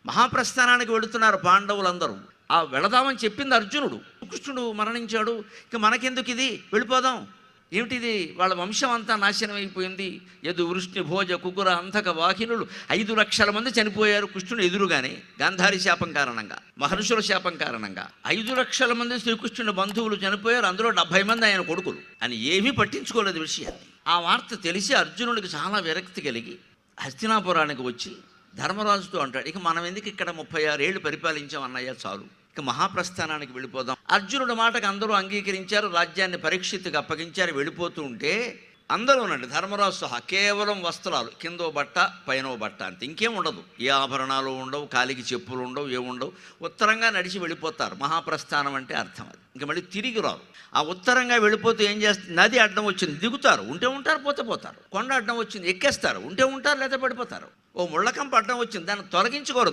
మహాప్రస్థానానికి వెళుతున్నారు పాండవులందరూ. ఆ వెళదామని చెప్పింది అర్జునుడు. కృష్ణుడు మరణించాడు, ఇక మనకెందుకు ఇది, వెళ్ళిపోదాం. ఏమిటిది, వాళ్ళ వంశం అంతా నాశనం అయిపోయింది. యదు వృష్ణి భోజ కుకుర అంధక వాహినులు 5 లక్షల మంది చనిపోయారు కృష్ణుడు ఎదురుగానే, గాంధారి శాపం కారణంగా, మహర్షుల శాపం కారణంగా 5 లక్షల మంది శ్రీకృష్ణుని బంధువులు చనిపోయారు, అందులో 70 మంది ఆయన కొడుకులు అని ఏమీ పట్టించుకోలేదు విషయాన్ని. ఆ వార్త తెలిసి అర్జునుడికి చాలా విరక్తి కలిగి హస్తినాపురానికి వచ్చి ధర్మరాజుతో అంటాడు, ఇక మనం ఎందుకు ఇక్కడ 36 ఏళ్ళు పరిపాలించాం అన్నయ్య, చాలు, ఇక మహాప్రస్థానానికి వెళ్ళిపోదాం. అర్జునుడి మాటకు అందరూ అంగీకరించారు, రాజ్యాన్ని పరీక్షిత్తుకు అప్పగించారు. వెళ్ళిపోతూ ఉంటే అందరూనండి, ధర్మరాజు సహా, కేవలం వస్త్రాలు, కిందో బట్ట పైనో బట్ట అంతే, ఇంకేం ఉండదు. ఏ ఆభరణాలు ఉండవు, కాలికి చెప్పులు ఉండవు, ఏముండవు. ఉత్తరంగా నడిచి వెళ్ళిపోతారు. మహాప్రస్థానం అంటే అర్థం అది. ఇంక మళ్ళీ తిరిగి రారు. ఆ ఉత్తరంగా వెళ్ళిపోతే ఏం చేస్తుంది, నది అడ్డం వచ్చింది, దిగుతారు, ఉంటే ఉంటారు, పోతే పోతారు. కొండ అడ్డం వచ్చింది, ఎక్కేస్తారు, ఉంటే ఉంటారు, లేదా పడిపోతారు. ఓ ముళ్ళకంప అడ్డం వచ్చింది, దాన్ని తొలగించుకోరు.